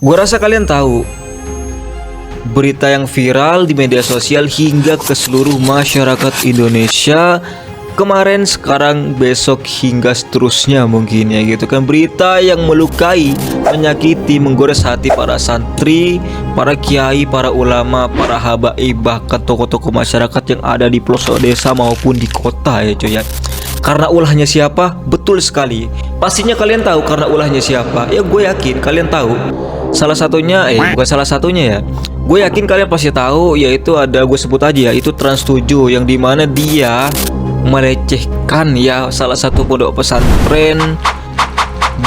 Gua rasa kalian tahu berita yang viral di media sosial hingga ke seluruh masyarakat Indonesia kemarin, sekarang, besok, hingga seterusnya mungkin ya gitu kan. Berita yang melukai, menyakiti, menggores hati para santri, para kiai, para ulama, para habaib, bahkan tokoh-tokoh masyarakat yang ada di pelosok desa maupun di kota ya cuy ya. Karena ulahnya siapa? Betul sekali. Pastinya kalian tahu karena ulahnya siapa. Ya gue yakin kalian tahu. Salah satunya, bukan salah satunya ya. Gue yakin kalian pasti tahu, yaitu ada, gue sebut aja ya, itu Trans7 yang dimana dia melecehkan ya salah satu pondok pesantren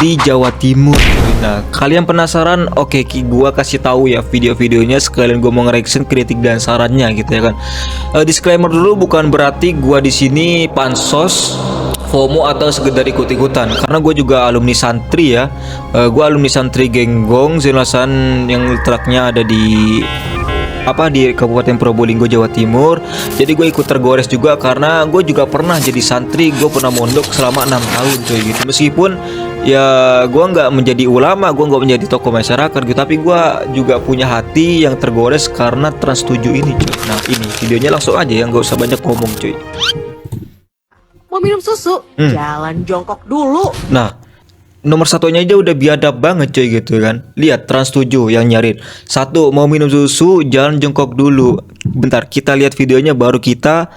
di Jawa Timur. Nah, kalian penasaran? Oke, gua kasih tahu ya video-videonya, sekalian gua mau nge-reaction, kritik dan sarannya gitu ya kan. Disclaimer dulu, bukan berarti gua di sini pansos, FOMO atau sekedar ikut-ikutan, karena gue juga alumni santri ya. Gue alumni santri Genggong Zinasan yang letaknya ada di Kabupaten Probolinggo, Jawa Timur. Jadi gue ikut tergores juga karena gue juga pernah jadi santri. Gue pernah mondok selama 6 tahun coy gitu. Meskipun ya gue nggak menjadi ulama, gue nggak menjadi tokoh masyarakat gitu, tapi gue juga punya hati yang tergores karena Trans7 ini coy. Nah ini videonya langsung aja ya, nggak usah banyak ngomong coy. Mau minum susu, jalan jongkok dulu. Nah, nomor satunya aja udah biadab banget coy gitu kan. Lihat Trans7 yang nyariin. Satu, mau minum susu, jalan jongkok dulu. Bentar, kita lihat videonya baru kita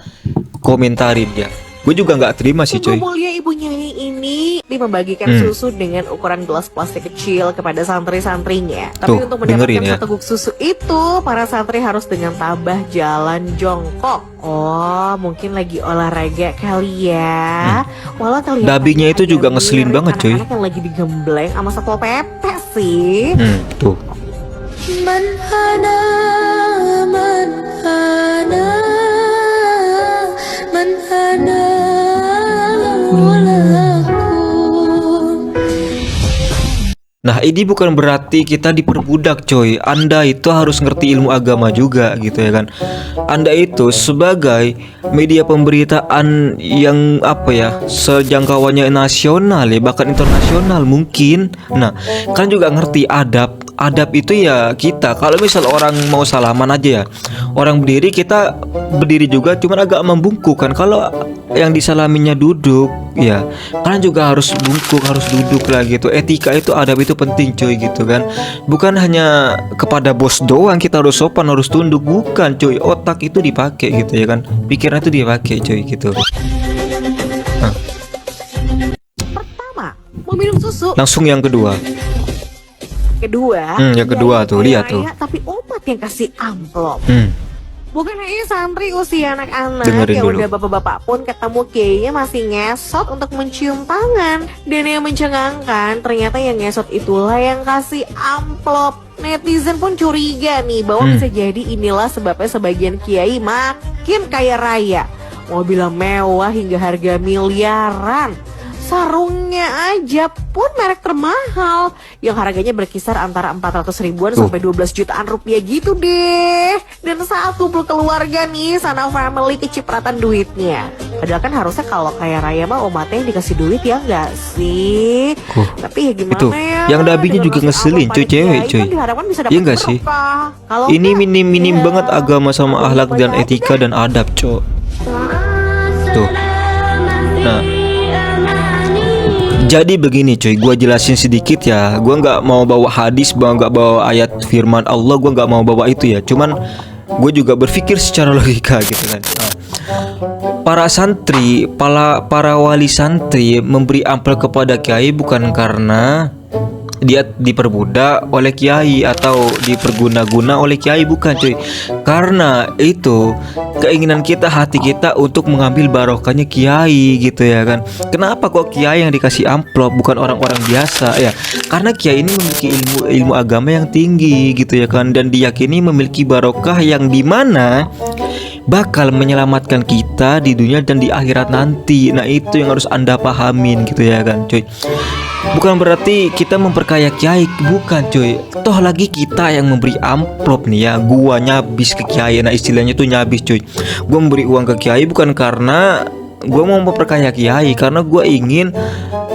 komentarin ya. Gue juga nggak terima sih coy. Ibu mulia Ibu Nyai ini membagikan susu dengan ukuran gelas plastik kecil kepada santri-santrinya. Tapi Tuh, untuk mendapatkan ya. satu teguk susu itu, para santri harus dengan tabah jalan jongkok. Oh, mungkin lagi olahraga kali ya. Walau terlihat Dubbingnya itu juga agak ngeselin mirip banget cuy. anak-anak yang lagi digembleng sama satpol PP sih. Tuh. Manhana, manhana, manhana, Nah ini bukan berarti kita diperbudak coy. Anda itu harus ngerti ilmu agama juga gitu ya kan. Anda itu sebagai media pemberitaan yang sejangkauannya nasional ya, bahkan internasional mungkin. Nah kan juga ngerti adab. Adab itu ya kita, kalau misal orang mau salaman aja ya, orang berdiri, kita berdiri juga, cuman agak membungkuk kan. Kalau yang disalaminya duduk ya, kalian juga harus bungkuk, harus duduk lah gitu. Etika itu, adab itu penting cuy gitu kan. Bukan hanya kepada bos doang kita harus sopan, harus tunduk, bukan cuy. Otak itu dipakai gitu ya kan, pikiran itu dipakai cuy gitu. Pertama, mau minum susu. Langsung yang kedua. Yang kedua tuh, lihat tuh. Tapi umat yang kasih amplop. Bukan hanya santri usia anak-anak, Dengerin yang dulu. udah bapak-bapak pun ketemu kiainya masih ngesot untuk mencium tangan. Dan yang mencengangkan, ternyata yang ngesot itulah yang kasih amplop. Netizen pun curiga nih bahwa bisa jadi inilah sebabnya sebagian kiai makin kaya raya. Mobil mewah hingga harga miliaran. Sarungnya aja pun merek termahal yang harganya berkisar antara 400 ribuan sampai 12 jutaan rupiah gitu deh. Dan saat kumpul keluarga nih, sana family kecipratan duitnya. Padahal kan harusnya kalau kaya raya mah umatnya yang dikasih duit ya enggak sih? Tapi ya gimana itu, ya, yang dabinya juga ngeselin cuy, cewek cuy. Iya enggak sih? Ini minim banget agama sama akhlak dan etika dan adab cok. Tuh. Nah, jadi begini cuy, gua jelasin sedikit ya. Gua nggak mau bawa hadis, nggak bawa ayat firman Allah, gua nggak mau bawa itu ya. Cuman gue juga berpikir secara logika gitu kan. Para santri, para wali santri memberi amplop kepada kiai bukan karena dia diperbudak oleh kiai atau diperguna-guna oleh kiai, bukan cuy. Karena itu keinginan kita, hati kita untuk mengambil barokahnya kiai gitu ya kan. Kenapa kok kiai yang dikasih amplop, bukan orang-orang biasa ya? Karena kiai ini memiliki ilmu agama yang tinggi gitu ya kan, dan diyakini memiliki barokah yang dimana bakal menyelamatkan kita di dunia dan di akhirat nanti. Nah itu yang harus Anda pahamin gitu ya kan cuy. Bukan berarti kita memperkaya kiai, bukan cuy. Toh lagi kita yang memberi amplop nih ya. Gua nyabis ke kiai, nah istilahnya tuh nyabis cuy. Gua memberi uang ke kiai bukan karena gua mau memperkaya kiai, karena gua ingin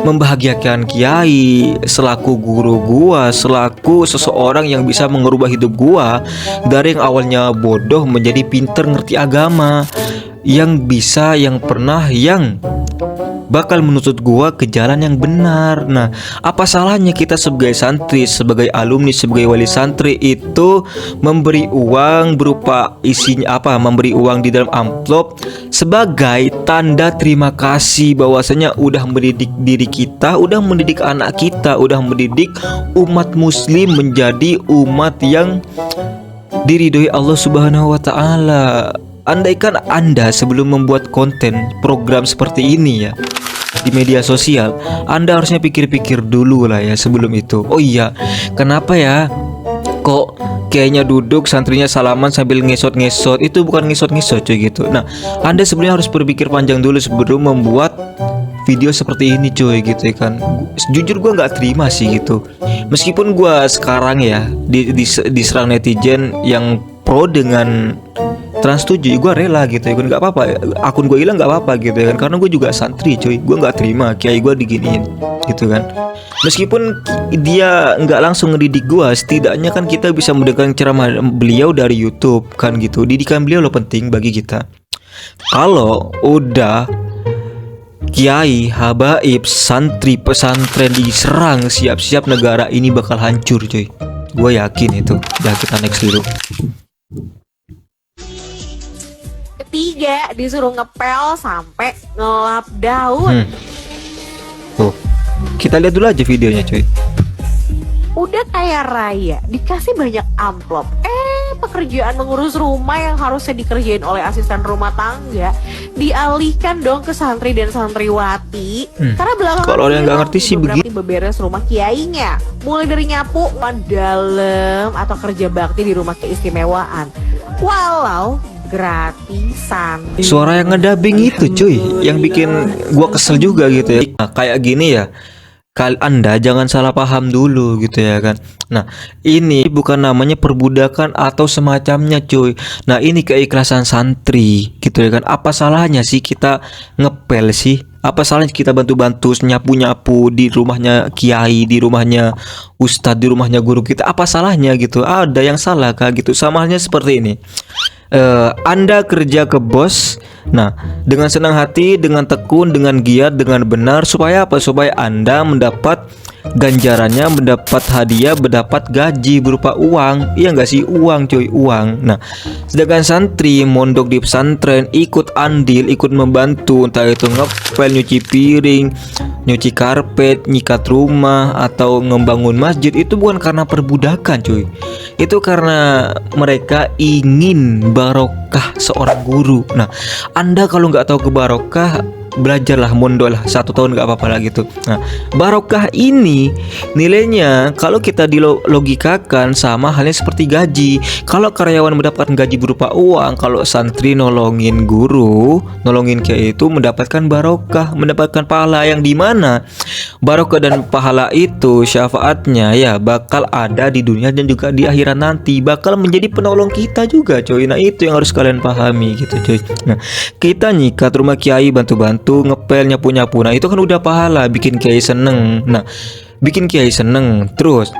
membahagiakan kiai selaku guru gua, selaku seseorang yang bisa mengubah hidup gua dari yang awalnya bodoh menjadi pinter ngerti agama, yang bisa, yang pernah, yang bakal menuntut gua ke jalan yang benar. Nah, apa salahnya kita sebagai santri, sebagai alumni, sebagai wali santri itu memberi uang berupa isinya apa? Memberi uang di dalam amplop sebagai tanda terima kasih bahwasanya udah mendidik diri kita, udah mendidik anak kita, udah mendidik umat muslim menjadi umat yang diridhoi Allah Subhanahu wa taala. Andaikan Anda sebelum membuat konten program seperti ini ya di media sosial, Anda harusnya pikir-pikir dulu lah ya sebelum itu. Oh iya, kenapa ya kok kayaknya duduk santrinya salaman sambil ngesot-ngesot? Itu bukan ngesot-ngesot cuy gitu. Nah, Anda sebenarnya harus berpikir panjang dulu sebelum membuat video seperti ini cuy gitu ya kan. Jujur gue nggak terima sih gitu. Meskipun gue sekarang ya diserang netizen yang pro dengan Trans 7, gue rela gitu ya kan, nggak apa-apa, akun gue hilang nggak apa-apa gitu ya kan, karena gue juga santri cuy, gue nggak terima kiai gue diginiin gitu kan. Meskipun dia nggak langsung ngedidik gue, setidaknya kan kita bisa mendengar ceramah beliau dari YouTube kan gitu. Didikan beliau lo penting bagi kita. Kalau udah kiai, habaib, santri, pesantren diserang, siap-siap negara ini bakal hancur cuy. Gue yakin itu. Udah, kita next dulu. Ketiga, disuruh ngepel sampai ngelap daun. Tuh, kita lihat dulu aja videonya cuy. Udah kaya raya, dikasih banyak amplop. Pekerjaan mengurus rumah yang harusnya dikerjain oleh asisten rumah tangga dialihkan dong ke santri dan santriwati. Karena belakangan kalau orang nggak ngerti sih begitu, beberes rumah kiainya, mulai dari nyapu dalam atau kerja bakti di rumah keistimewaan, walau gratisan. Suara yang ngedabing itu cuy yang bikin gua kesel juga gitu ya. Nah, kayak gini ya, Anda jangan salah paham dulu gitu ya kan. Nah, ini bukan namanya perbudakan atau semacamnya cuy. Nah, ini keikhlasan santri gitu ya kan. Apa salahnya sih kita ngepel sih? Apa salahnya kita bantu-bantu nyapu-nyapu di rumahnya kiai, di rumahnya ustadz, di rumahnya guru kita? Apa salahnya gitu? Ada yang salah kah gitu? Sama halnya seperti ini. Anda kerja ke bos, nah dengan senang hati, dengan tekun, dengan giat, dengan benar, supaya apa? Supaya Anda mendapat ganjarannya, mendapat hadiah, mendapat gaji berupa uang. Iya nggak sih? Uang cuy, uang. Nah, sedangkan santri mondok di pesantren ikut andil, ikut membantu, entah itu ngepel, nyuci piring, nyuci karpet, nyikat rumah, atau ngebangun masjid, itu bukan karena perbudakan cuy. Itu karena mereka ingin barokah seorang guru. Nah, Anda kalau nggak tahu ke barokah, belajarlah, mondok lah 1 tahun nggak apa-apa lah gitu. Nah, barokah ini nilainya kalau kita dilogikakan sama halnya seperti gaji. Kalau karyawan mendapatkan gaji berupa uang, kalau santri nolongin guru, nolongin kiai itu mendapatkan barokah, mendapatkan pahala, yang dimana barokah dan pahala itu syafaatnya ya bakal ada di dunia dan juga di akhirat nanti, bakal menjadi penolong kita juga coy. Nah, itu yang harus kalian pahami gitu coy. Nah, kita nyikat rumah kiai, bantu-bantu ngepel, nyapu-nyapu, nah itu kan udah pahala, bikin kiai seneng. Nah, bikin kiai seneng, terus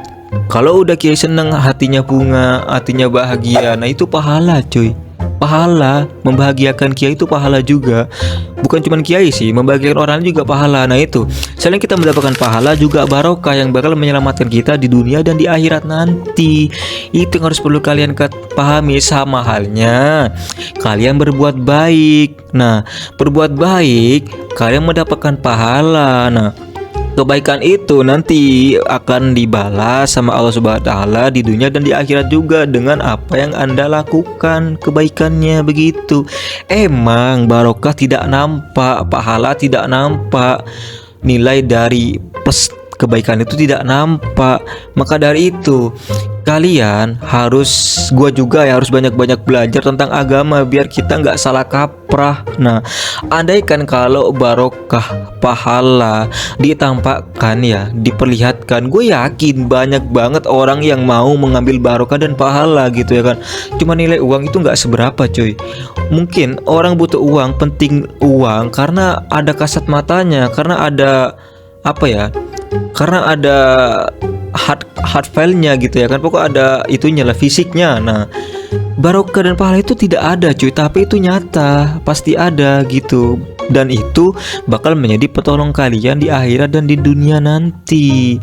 kalau udah kiai seneng, hatinya bunga, hatinya bahagia, nah itu pahala cuy. Pahala, membahagiakan kiai itu pahala juga. Bukan cuma kiai sih, membahagiakan orang juga pahala. Nah itu, selain kita mendapatkan pahala, juga barokah yang bakal menyelamatkan kita di dunia dan di akhirat nanti. Itu yang harus perlu kalian pahami. Sama halnya kalian berbuat baik. Nah, berbuat baik, kalian mendapatkan pahala. Nah, kebaikan itu nanti akan dibalas sama Allah Subhanahu wa taala di dunia dan di akhirat juga dengan apa yang Anda lakukan kebaikannya begitu. Emang barokah tidak nampak, pahala tidak nampak, nilai dari plus kebaikan itu tidak nampak. Maka dari itu kalian harus, gua juga ya harus banyak-banyak belajar tentang agama biar kita nggak salah kaprah. Nah, andaikan kalau barokah pahala ditampakkan ya, diperlihatkan, gue yakin banyak banget orang yang mau mengambil barokah dan pahala gitu ya kan. Cuma nilai uang itu nggak seberapa cuy. Mungkin orang butuh uang, penting uang karena ada kasat matanya, karena ada apa ya, karena ada hard file-nya gitu ya kan, pokok ada itunya lah, fisiknya. Nah, barokah dan pahala itu tidak ada cuy, tapi itu nyata, pasti ada gitu. Dan itu bakal menjadi petolong kalian di akhirat dan di dunia nanti.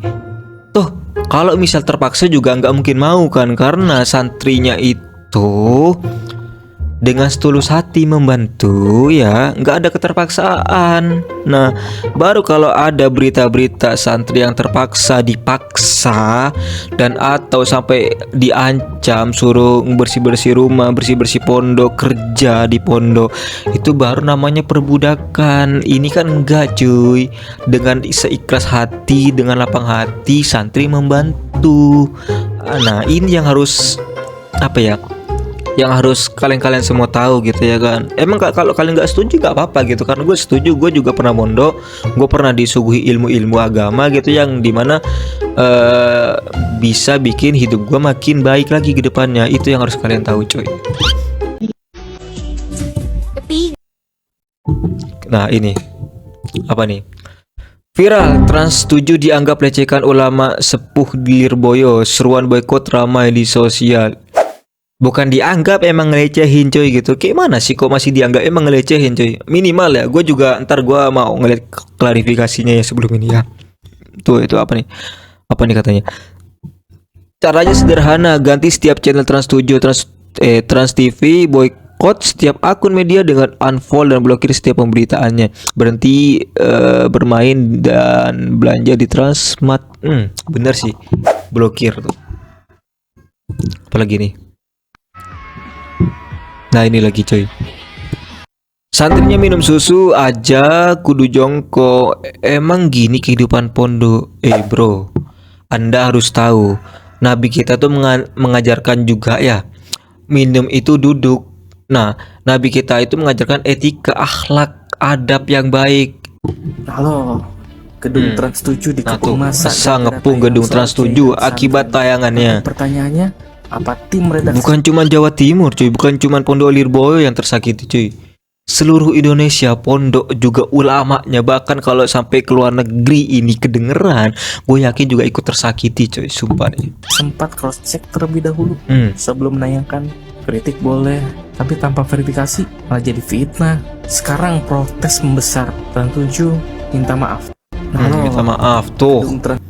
Toh kalau misal terpaksa juga nggak mungkin mau kan, karena santrinya itu dengan setulus hati membantu ya, nggak ada keterpaksaan. Nah, baru kalau ada berita-berita santri yang terpaksa, dipaksa, dan atau sampai diancam suruh bersih-bersih rumah, bersih-bersih pondok, kerja di pondok, itu baru namanya perbudakan. Ini kan enggak cuy, dengan seikhlas hati, dengan lapang hati santri membantu. Nah, ini yang harus apa ya, yang harus kalian semua tahu gitu ya kan. Emang kalau kalian nggak setuju nggak apa-apa gitu, karena gue setuju. Gue juga pernah mondok, gue pernah disuguhi ilmu-ilmu agama gitu, yang dimana bisa bikin hidup gue makin baik lagi ke depannya. Itu yang harus kalian tahu coy. Ketiga, Nah ini apa nih, viral Trans 7 dianggap lecehkan ulama sepuh di Lirboyo, seruan boykot ramai di sosial. Bukan dianggap, emang ngelecehin coy gitu. Kayak mana sih kok masih dianggap emang ngelecehin coy? Minimal ya, gue juga ntar gue mau ngeliat klarifikasinya ya sebelum ini ya. Tuh itu apa nih? Apa nih katanya? Caranya sederhana, ganti setiap channel Trans 7, Trans TV, boykot setiap akun media dengan unfollow dan blokir setiap pemberitaannya. Berhenti bermain dan belanja di Transmart. Bener sih, blokir tuh. Apalagi nih? Nah ini lagi coy, santrinya minum susu aja kudu jongkok. Emang gini kehidupan pondok? Bro, Anda harus tahu, Nabi kita tuh mengajarkan juga ya, minum itu duduk. Nah, Nabi kita itu mengajarkan etika, akhlak, adab yang baik. Halo, gedung Trans 7 Nah tuh, dikepung masa masa gara-gara ngepung tayang gedung Trans soal 7 kiai dan akibat santri. tayangannya. Pertanyaannya, apa tim redaksi Bukan cuma Jawa Timur cuy, bukan cuma Pondok Lirboyo yang tersakiti cuy. Seluruh Indonesia, pondok juga ulamanya, bahkan kalau sampai ke luar negeri ini kedengeran, gue yakin juga ikut tersakiti coy, sumpah nih. sempat cross check terlebih dahulu sebelum menayangkan? Kritik boleh, tapi tanpa verifikasi malah jadi fitnah. Sekarang protes membesar, Trans 7 minta maaf. Minta maaf tuh. Gedung Trans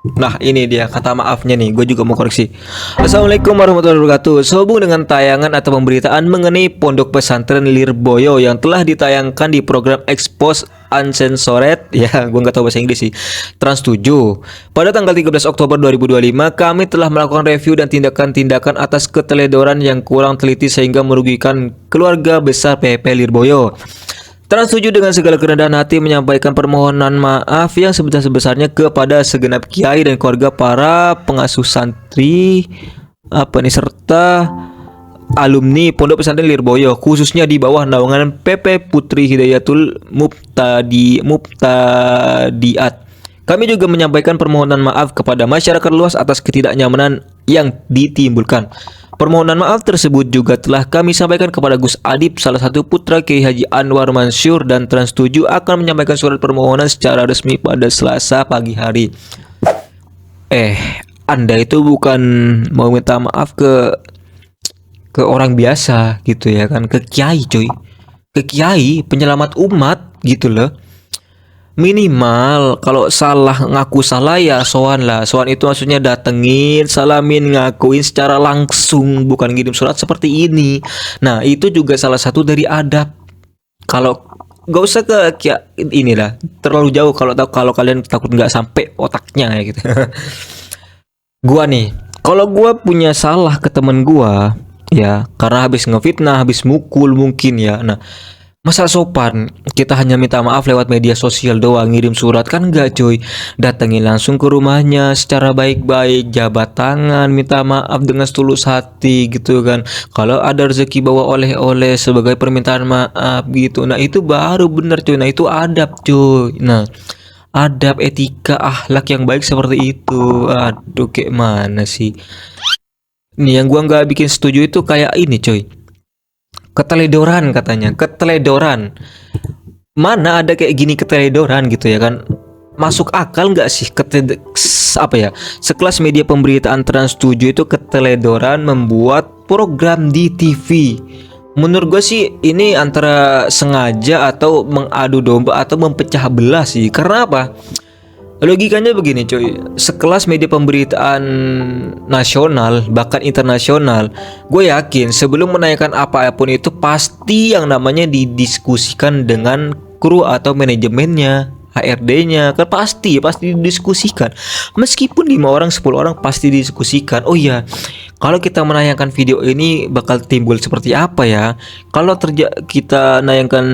Nah ini dia kata maafnya nih, gue juga mau koreksi. Assalamualaikum warahmatullahi wabarakatuh. Sehubung dengan tayangan atau pemberitaan mengenai pondok pesantren Lirboyo yang telah ditayangkan di program Expose Uncensored, ya gue nggak tahu bahasa Inggris sih, Trans 7 pada tanggal 13 Oktober 2025, kami telah melakukan review dan tindakan-tindakan atas keteledoran yang kurang teliti sehingga merugikan keluarga besar PP Lirboyo. Trans 7 dengan segala kerendahan hati menyampaikan permohonan maaf yang sebesar-besarnya kepada segenap kiai dan keluarga para pengasuh santri serta alumni Pondok Pesantren Lirboyo, khususnya di bawah naungan PP Putri Hidayatul Mubtadiat. Kami juga menyampaikan permohonan maaf kepada masyarakat luas atas ketidaknyamanan yang ditimbulkan. Permohonan maaf tersebut juga telah kami sampaikan kepada Gus Adib, salah satu putra Kiai Haji Anwar Mansur, dan Trans 7 akan menyampaikan surat permohonan secara resmi pada Selasa pagi hari. Anda itu bukan mau minta maaf ke orang biasa gitu ya kan, ke kiai coy, ke kiai penyelamat umat gitu loh. Minimal kalau salah ngaku salah ya soan lah. Soan itu maksudnya datengin, salamin, ngakuin secara langsung, bukan ngirim surat seperti ini. Nah itu juga salah satu dari adab. Kalau nggak usah ke inilah terlalu jauh, kalau kalian takut nggak sampai otaknya ya gitu. Gua nih, kalau gua punya salah ke temen gua ya, karena habis ngefitnah, habis mukul mungkin ya. Nah, masa sopan kita hanya minta maaf lewat media sosial doang, ngirim surat kan enggak coy. Datengin langsung ke rumahnya secara baik-baik, jabat tangan, minta maaf dengan setulus hati gitu kan. Kalau ada rezeki bawa oleh-oleh sebagai permintaan maaf gitu. Nah itu baru bener coy, nah itu adab coy. Nah adab, etika, akhlak yang baik seperti itu. Aduh kayak mana sih. Nih yang gua nggak bikin setuju itu kayak ini coy, keteledoran katanya, keteledoran. mana ada kayak gini keteledoran gitu ya kan. Masuk akal nggak sih sekelas media pemberitaan Trans 7 itu keteledoran membuat program di TV. Menurut gue sih ini antara sengaja atau mengadu domba atau mempecah belah sih. Karena apa? Logikanya begini coy, sekelas media pemberitaan nasional bahkan internasional, gue yakin sebelum menanyakan apapun itu pasti yang namanya didiskusikan dengan kru atau manajemennya, HRD-nya, kan pasti didiskusikan. Meskipun 5 orang 10 orang pasti didiskusikan. Oh iya, kalau kita menayangkan video ini bakal timbul seperti apa ya? Kalau kita nayangkan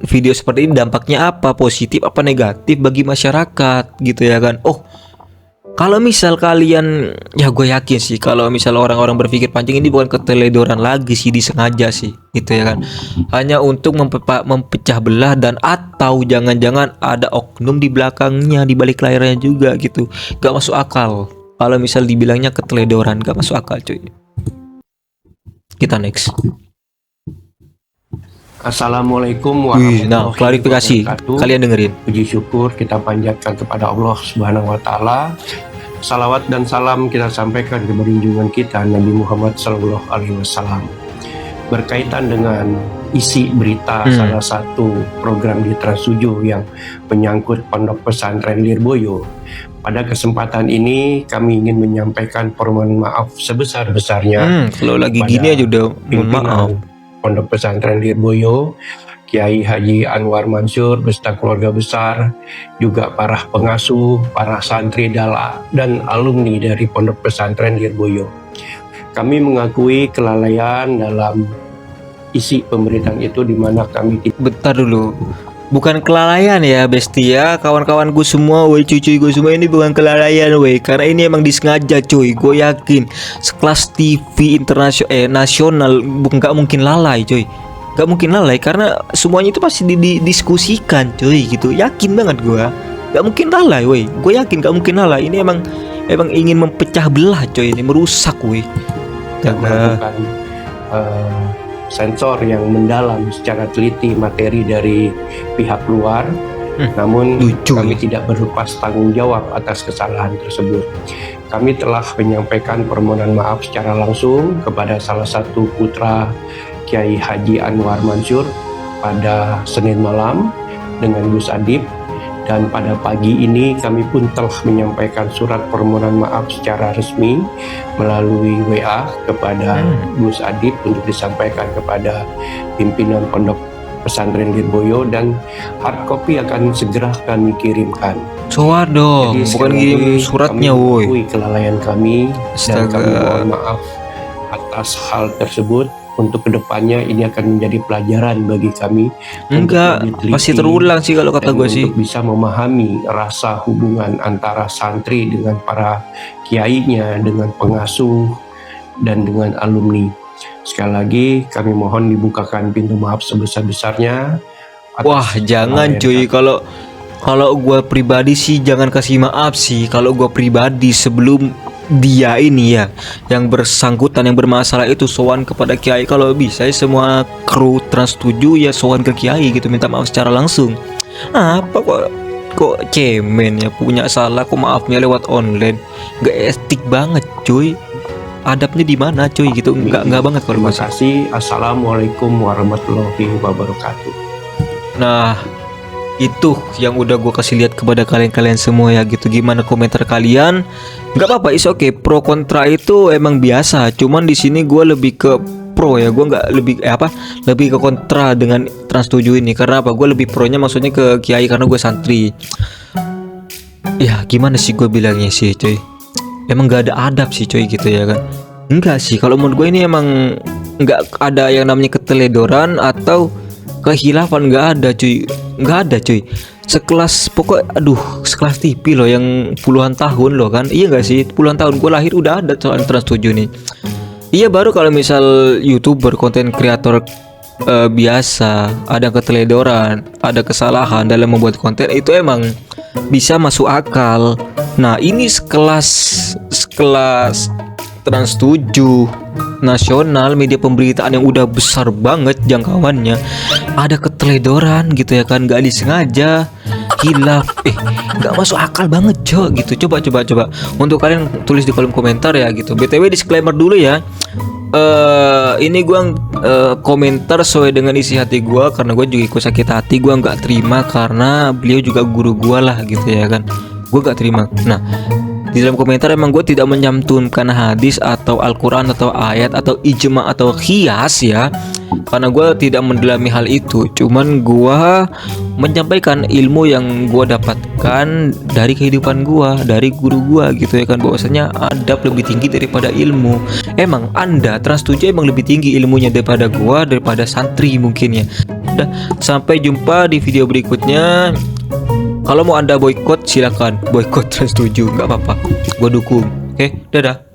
video seperti ini dampaknya apa? Positif apa negatif bagi masyarakat gitu ya kan? Oh, kalau misal kalian, ya gue yakin sih kalau misal orang-orang berpikir pancing ini bukan keteledoran lagi sih, disengaja sih gitu ya kan, hanya untuk mempecah belah dan atau jangan-jangan ada oknum di belakangnya, di balik layarnya juga gitu. Gak masuk akal kalau misal dibilangnya keteledoran, gak masuk akal cuy. Kita next. Assalamualaikum Nah, klarifikasi wabarakatuh. kalian dengerin. Puji syukur kita panjatkan kepada Allah Subhanahu wa taala. Salawat dan salam kita sampaikan kepada junjungan kita Nabi Muhammad sallallahu alaihi wasallam. Berkaitan dengan isi berita salah satu program di Trans 7 yang menyangkut Pondok Pesantren Lirboyo. Pada kesempatan ini kami ingin menyampaikan permohonan maaf sebesar-besarnya Kalau lagi gini aja udah mohon maaf. Pondok Pesantren Lirboyo, Kiai Haji Anwar Mansur beserta keluarga besar, juga para pengasuh, para santri dan alumni dari Pondok Pesantren Lirboyo. Kami mengakui kelalaian dalam isi pemberitaan itu, di mana kami Bentar dulu, bukan kelalaian ya Bestia, kawan-kawan gue semua, woi cuy gue semua, ini bukan kelalaian woi, karena ini emang disengaja cuy. Gue yakin sekelas TV nasional nggak mungkin lalai cuy, nggak mungkin lalai karena semuanya itu pasti didiskusikan cuy gitu, yakin banget gue nggak mungkin lalai woi, gue yakin nggak mungkin lalai. Ini emang ingin mempecah belah cuy, ini merusak woi. melakukan sensor yang mendalam secara teliti materi dari pihak luar, namun lucu. Kami tidak berlepas tanggung jawab atas kesalahan tersebut. Kami telah menyampaikan permohonan maaf secara langsung kepada salah satu putra Kiai Haji Anwar Mansur pada Senin malam dengan Gus Adib, dan pada pagi ini kami pun telah menyampaikan surat permohonan maaf secara resmi melalui WA kepada Gus Adib untuk disampaikan kepada pimpinan Pondok Pesantren Lirboyo, dan hard copy akan segera kami kirimkan. Soal dong, Jadi, bukan sekali ngirim lagi suratnya kami woi. mengakui kelalaian kami dan Astaga. kami mohon maaf atas hal tersebut. Untuk kedepannya ini akan menjadi pelajaran bagi kami. Enggak, untuk lebih teliti pasti terulang sih kalau kata dan gue sih. untuk bisa memahami rasa hubungan antara santri dengan para kiainya, dengan pengasuh dan dengan alumni. Sekali lagi kami mohon dibukakan pintu maaf sebesar-besarnya. atas Wah, jangan cuy, kelalaian kalau gue pribadi sih jangan kasih maaf sih. Kalau gue pribadi sebelum dia ini ya yang bersangkutan, yang bermasalah itu sowan kepada kiai, kalau bisa ya semua kru Trans 7 ya sowan ke kiai gitu, minta maaf secara langsung. Apa kok cemen ya, punya salah kok maafnya lewat online, nggak etik banget cuy. Adabnya di mana cuy gitu, nggak banget kalau Terima gue sih. kasih. Assalamualaikum warahmatullahi wabarakatuh. Nah, itu yang udah gue kasih lihat kepada kalian semua ya gitu. Gimana komentar kalian? Nggak apa-apa, is oke. Pro kontra itu emang biasa. Cuman di sini gue lebih ke pro ya. Gue nggak lebih ke kontra dengan Trans 7 ini. Karena apa? Gue lebih pronya maksudnya ke kiai karena gue santri. Ya gimana sih gue bilangnya sih cuy, emang nggak ada adab sih cuy gitu ya kan. Enggak sih, kalau menurut gue ini emang nggak ada yang namanya keteledoran atau kehilafan, nggak ada cuy. Sekelas sekelas TV loh yang puluhan tahun loh kan, iya nggak sih, puluhan tahun gue lahir udah ada soal Trans 7 nih. Iya, baru kalau misal YouTuber, konten kreator biasa ada keteledoran, ada kesalahan dalam membuat konten, itu emang bisa masuk akal. Nah ini sekelas Trans 7 nasional, media pemberitaan yang udah besar banget jangkauannya, ada keteledoran gitu ya kan, gak disengaja, hilaf, nggak masuk akal banget cok gitu. Coba untuk kalian tulis di kolom komentar ya gitu. BTW disclaimer dulu ya, ini gua komentar sesuai dengan isi hati gua, karena gue juga ikut sakit hati. Gua nggak terima karena beliau juga guru gua lah gitu ya kan, gue gak terima. Nah, di dalam komentar emang gue tidak menyantumkan hadis atau Al-Quran atau ayat atau ijma atau qiyas ya, karena gue tidak mendalami hal itu. Cuman gue menyampaikan ilmu yang gue dapatkan dari kehidupan gue, dari guru gue gitu ya kan, bahwasanya adab lebih tinggi daripada ilmu. Emang Anda Trans7 emang lebih tinggi ilmunya daripada gue, daripada santri mungkin ya. Udah, sampai jumpa di video berikutnya. Kalau mau Anda boykot silakan, boykot Trans7 nggak apa-apa, gue dukung. Oke, dadah.